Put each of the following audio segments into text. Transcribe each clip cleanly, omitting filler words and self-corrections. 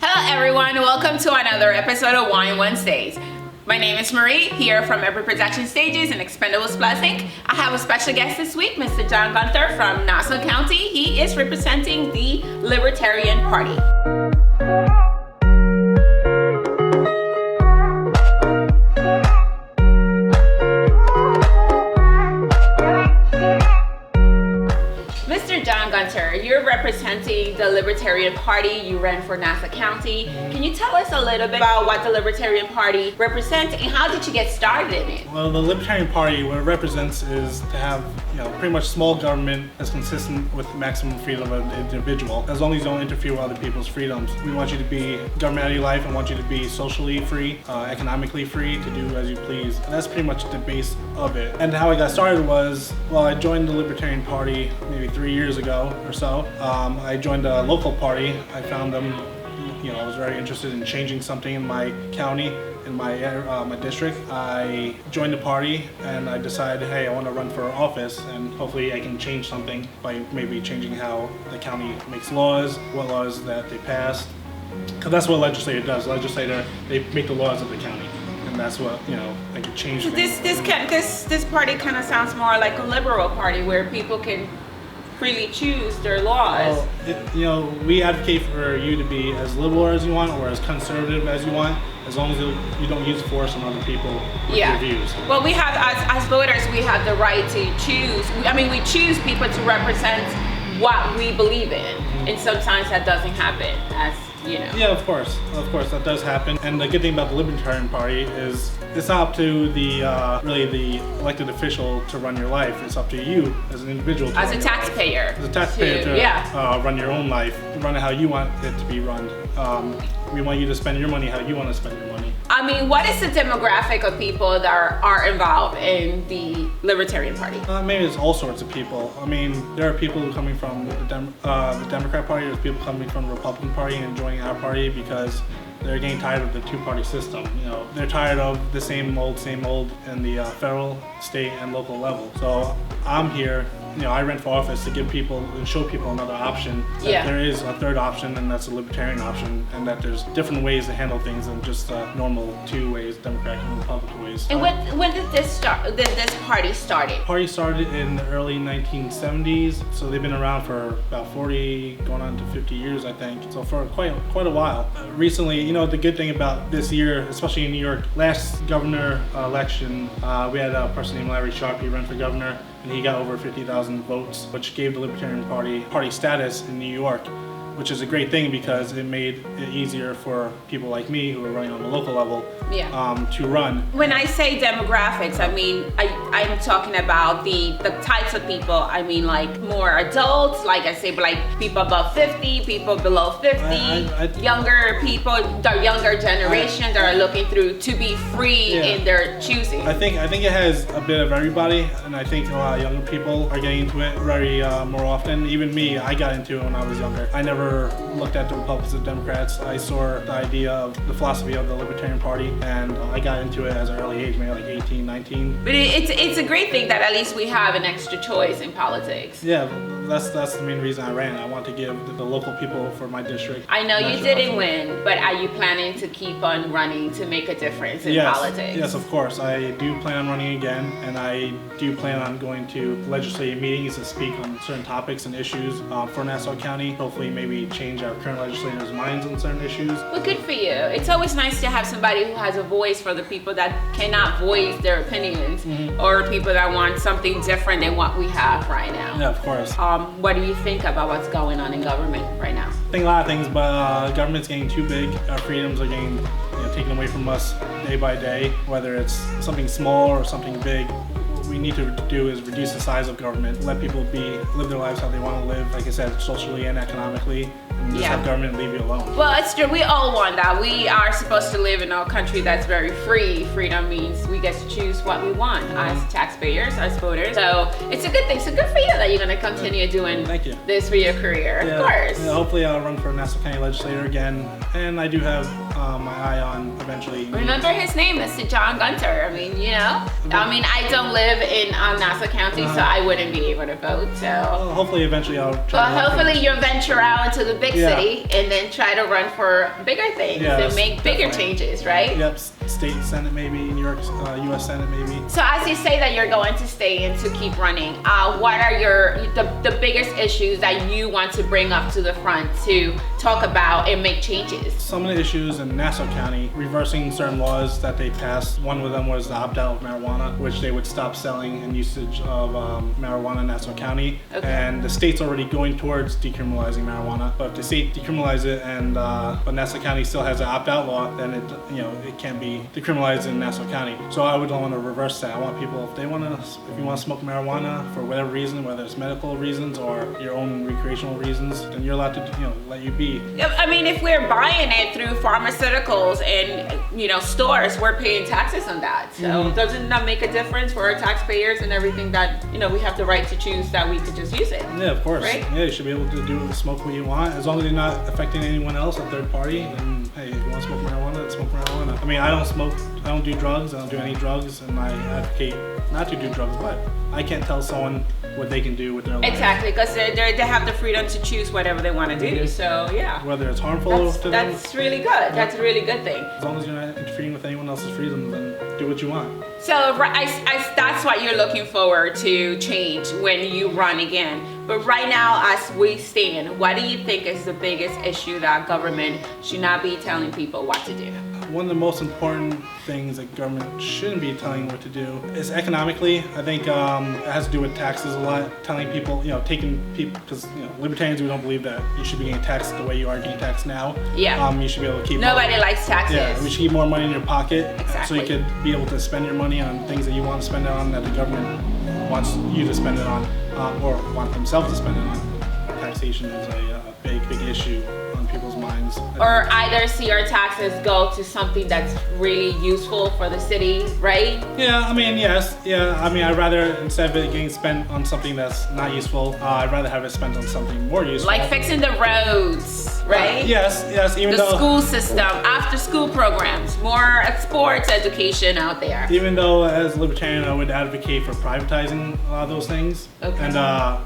Hello everyone, welcome to another episode of Wine Wednesdays. My name is Marie, here from Every Production Stages and Expendables Plus Inc. I have a special guest this week, Mr. John Gunther from Nassau County. He is representing the Libertarian Party. Mr. John Gunther, you're representing the Libertarian Party. You ran for Nassau County. Can you tell us a little bit about what the Libertarian Party represents and how did you get started in it? Well, the Libertarian Party, what it represents is to have, pretty much small government that's consistent with maximum freedom of an individual, as long as you don't interfere with other people's freedoms. We want you to be government out of your life and want you to be socially free, economically free, to do as you please. And that's pretty much the base of it. And how I got started was, well, I joined the Libertarian Party maybe 3 years ago or so. I joined a local party. I found them, I was very interested in changing something in my county, in my district. I joined the party and I decided, hey, I want to run for office and hopefully I can change something by maybe changing how the county makes laws, what laws that they pass. Because that's what a legislator does. Legislator, they make the laws of the county. And that's what, they can change. So this party kind of sounds more like a liberal party where people can freely choose their laws. Well, we advocate for you to be as liberal as you want or as conservative as you want, as long as you don't use force on other people with your views. Well, we have, as voters, we have the right to choose. We choose people to represent what we believe in. And sometimes that doesn't happen, Yeah, of course, that does happen. And the good thing about the Libertarian Party is it's not up to the elected official to run your life. It's up to you as an individual. As a taxpayer. To run your own life, run it how you want it to be run. We want you to spend your money how you want to spend your money. What is the demographic of people that are involved in the Libertarian Party? Maybe it's all sorts of people. There are people coming from the Democrat Party, there's people coming from the Republican Party and joining our party because they're getting tired of the two-party system. They're tired of the same old in the federal, state, and local level. So I'm here. I ran for office to give people and show people another option. That there is a third option, and that's a libertarian option, and that there's different ways to handle things than just normal two ways, Democratic and Republican ways. And when did this start? Did this party started? The party started in the early 1970s, so they've been around for about 40, going on to 50 years, I think. So for quite a while. Recently, the good thing about this year, especially in New York, last governor election, we had a person named Larry Sharp. He ran for governor, and he got over 50,000 votes, which gave the Libertarian Party status in New York, which is a great thing because it made it easier for people like me who are running on the local level to run. When I say demographics, I'm talking about the types of people. Like more adults, like I say, like people above 50, people below 50, younger people, the younger generation that are looking to be free in their choosing. I think it has a bit of everybody, and I think a lot of younger people are getting into it very more often. Even me, I got into it when I was younger. I never looked at the Republicans and Democrats. I saw the idea of the philosophy of the Libertarian Party, and I got into it as an early age, maybe like 18, 19. But it's a great thing that at least we have an extra choice in politics. Yeah, that's the main reason I ran. I want to give the local people for my district. I know you didn't win, but are you planning to keep on running to make a difference in politics? Yes, of course. I do plan on running again, and I do plan on going to legislative meetings to speak on certain topics and issues for Nassau County. Hopefully, maybe change our current legislators' minds on certain issues. Well, good for you. It's always nice to have somebody who has a voice for the people that cannot voice their opinions or people that want something different than what we have right now. Yeah, of course. What do you think about what's going on in government right now? I think a lot of things, but government's getting too big. Our freedoms are getting taken away from us day by day, whether it's something small or something big. What we need to do is reduce the size of government, let people live their lives how they want to live, like I said, socially and economically, and just have government leave you alone. Well, it's true. We all want that. We are supposed to live in a country that's very free. Freedom means we get to choose what we want as taxpayers, as voters. So it's a good thing. So good for you that you're going to continue doing this for your career. Of course. Yeah, hopefully I'll run for Nassau County legislator again, and I do have my eye on eventually. Remember his name, Mr. John Gunther. I don't live in Nassau County, so I wouldn't be able to vote. So hopefully eventually I'll try. Well, hopefully you'll venture out into the big city and then try to run for bigger things and make bigger changes, right? Yep, state Senate maybe, New York, U.S. Senate maybe. So as you say that you're going to stay and to keep running, what are the biggest issues that you want to bring up to the front to talk about and make changes? Some of the issues in Nassau County, reversing certain laws that they passed. One of them was the opt-out of marijuana, which they would stop selling and usage of marijuana in Nassau County. Okay. And the state's already going towards decriminalizing marijuana. But if the state decriminalizes it and but Nassau County still has an opt-out law, then it can't be decriminalized in Nassau County. So I would want to reverse that. I want people, if you want to smoke marijuana for whatever reason, whether it's medical reasons or your own recreational reasons, then you're allowed to let you be. I mean, if we're buying it through pharmaceuticals and stores, we're paying taxes on that. So doesn't that make a difference for our taxpayers and everything that we have the right to choose that we could just use it? Yeah, of course. Right? Yeah, you should be able to smoke what you want as long as you're not affecting anyone else, a third party. And hey, if you want to smoke marijuana, then smoke marijuana. I mean, I don't smoke. I don't do drugs. I don't do any drugs, and I advocate not to do drugs. But I can't tell someone what they can do with their life. Exactly, because they have the freedom to choose whatever they want to do. So yeah, whether it's harmful to them. That's really good. That's a really good thing. As long as you're not interfering with anyone else's freedom, then do what you want. So that's what you're looking forward to change when you run again. But right now, as we stand, what do you think is the biggest issue that government should not be telling people what to do? One of the most important things that government shouldn't be telling what to do is economically. I think it has to do with taxes a lot. Telling people, taking people, because libertarians, we don't believe that you should be getting taxed the way you are getting taxed now. Yeah. You should be able to keep. Nobody likes taxes. Yeah, we should keep more money in your pocket, Exactly. so you could be able to spend your money on things that you want to spend it on, that the government wants you to spend it on, or want themselves to spend it on. Taxation is a big issue on people's minds. Or either see our taxes go to something that's really useful for the city, right? Yeah, I mean, yes. Yeah, I mean, I'd rather, instead of it getting spent on something that's not useful, I'd rather have it spent on something more useful. Like fixing the roads, right? Yes, even though... The school system, after school programs, more sports education out there. Even though, as a libertarian, I would advocate for privatizing a lot of those things. Okay. And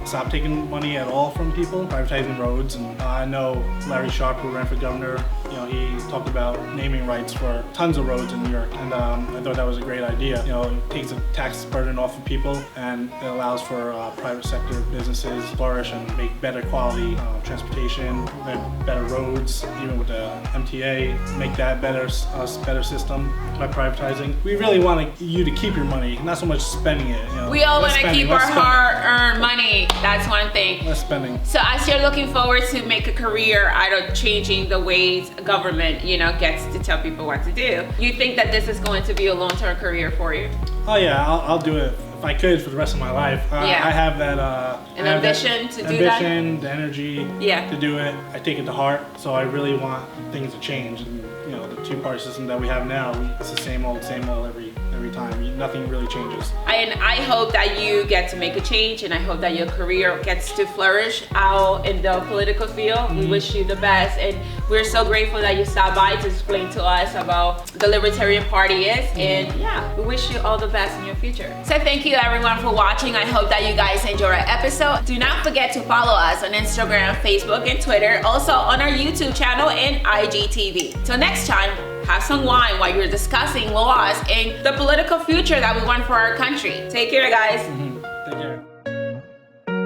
stop taking money at all from people, privatizing roads. And I know Larry Sharp, who ran for governor, he talked about naming rights for tons of roads in New York, and I thought that was a great idea. It takes a tax burden off of people, and it allows for private sector businesses to flourish and make better quality transportation, better roads, even with the MTA, make that better system by privatizing. We really want you to keep your money, not so much spending it. We all want to keep our hard-earned money. That's one thing. Less spending. So as you're looking forward to make a career out of changing the ways government, gets to tell people what to do, you think that this is going to be a long-term career for you? Oh yeah, I'll do it if I could for the rest of my life. I have that ambition to do that. The energy to do it. I take it to heart. So I really want things to change. And the two-party system that we have now, it's the same old every time. Nothing really changes. And I hope that you get to make a change, and I hope that your career gets to flourish out in the political field. We wish you the best, and we're so grateful that you stopped by to explain to us about the Libertarian Party is, and we wish you all the best in your future. So thank you everyone for watching. I hope that you guys enjoyed our episode. Do not forget to follow us on Instagram, Facebook, and Twitter, also on our YouTube channel and IGTV. Till next time, have some wine while you're discussing laws and the political future that we want for our country. Take care, guys.